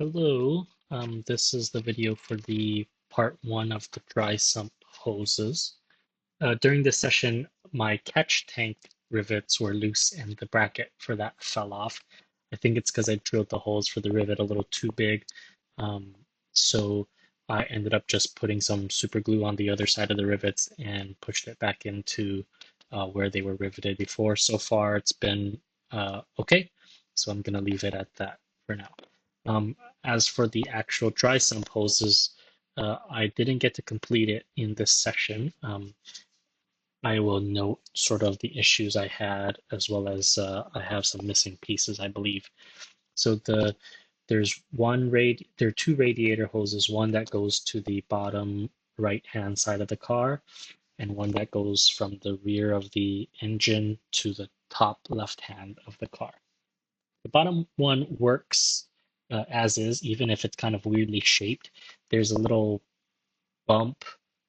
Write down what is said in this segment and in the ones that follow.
Hello, this is the video for the part one of the dry sump hoses. During this session, my catch tank rivets were loose and the bracket for that fell off. I think it's because I drilled the holes for the rivet a little too big. Um, so I ended up just putting some super glue on the other side of the rivets and pushed it back into where they were riveted before. So far, it's been okay. So I'm going to leave it at that for now. As for the actual dry sump hoses, I didn't get to complete it in this session. I will note sort of the issues I had, as well as I have some missing pieces, I believe. So there are two radiator hoses, one that goes to the bottom right-hand side of the car, and one that goes from the rear of the engine to the top left hand of the car. The bottom one works as is, even if it's kind of weirdly shaped. There's a little bump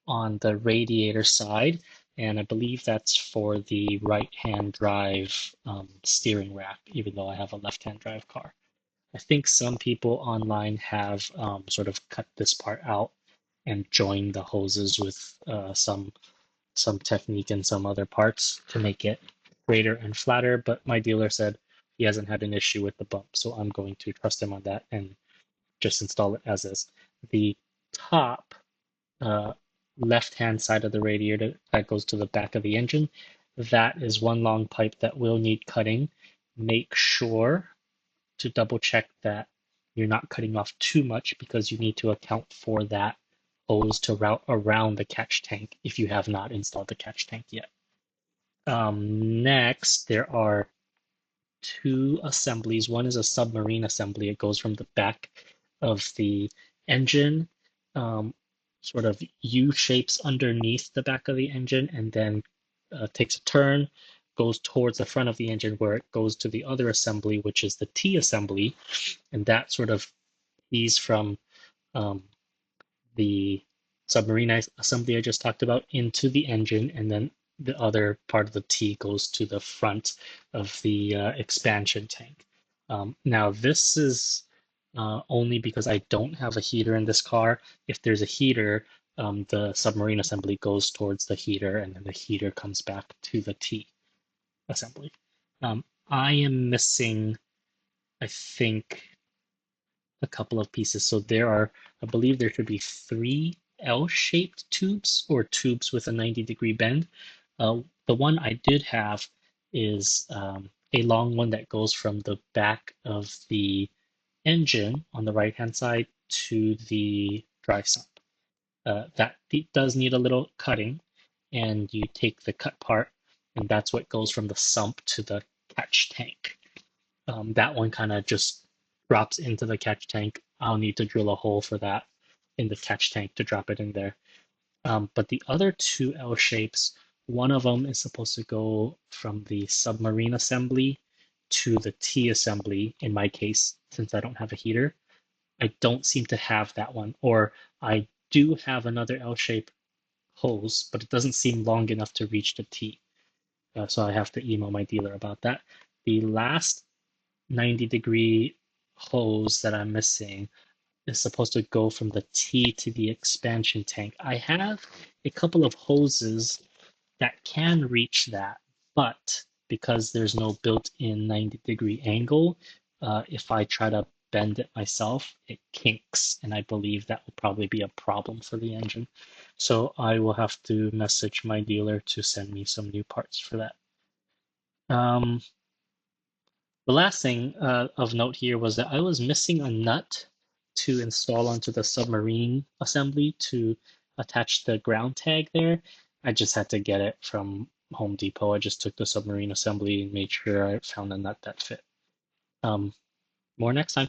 on the radiator side, and I believe that's for the right-hand drive steering rack, even though I have a left-hand drive car. I think some people online have sort of cut this part out and joined the hoses with some technique and some other parts to make it straighter and flatter, but my dealer said he hasn't had an issue with the bump, so I'm going to trust him on that and just install it as is. The top uh, left-hand side of the radiator that goes to the back of the engine, that is one long pipe that will need cutting. Make sure to double check that you're not cutting off too much because you need to account for that hose to route around the catch tank if you have not installed the catch tank yet. Next, there are two assemblies. One is a submarine assembly. It goes from the back of the engine, um, sort of U shapes underneath the back of the engine, and then takes a turn, goes towards the front of the engine where it goes to the other assembly, which is the T assembly, and that sort of is from um, the submarine assembly I just talked about into the engine, and then the other part of the T goes to the front of the expansion tank. Now, this is only because I don't have a heater in this car. If there's a heater, the submarine assembly goes towards the heater, and then the heater comes back to the T assembly. I am missing, I think, a couple of pieces. So I believe there should be three L-shaped tubes or tubes with a 90-degree bend. The one I did have is a long one that goes from the back of the engine on the right-hand side to the dry sump. That does need a little cutting, and you take the cut part, and that's what goes from the sump to the catch tank. That one kind of just drops into the catch tank. I'll need to drill a hole for that in the catch tank to drop it in there. But the other two L shapes, one of them is supposed to go from the submarine assembly to the T assembly, in my case, since I don't have a heater. I don't seem to have that one, or I do have another L-shape hose, but it doesn't seem long enough to reach the T. So I have to email my dealer about that. The last 90-degree hose that I'm missing is supposed to go from the T to the expansion tank. I have a couple of hoses that can reach that, but because there's no built-in 90-degree angle, if I try to bend it myself, it kinks, and I believe that will probably be a problem for the engine. So I will have to message my dealer to send me some new parts for that. Um, the last thing of note here was that I was missing a nut to install onto the submarine assembly to attach the ground tag there. I just had to get it from Home Depot. I just took the submarine assembly and made sure I found a nut that fit. More next time.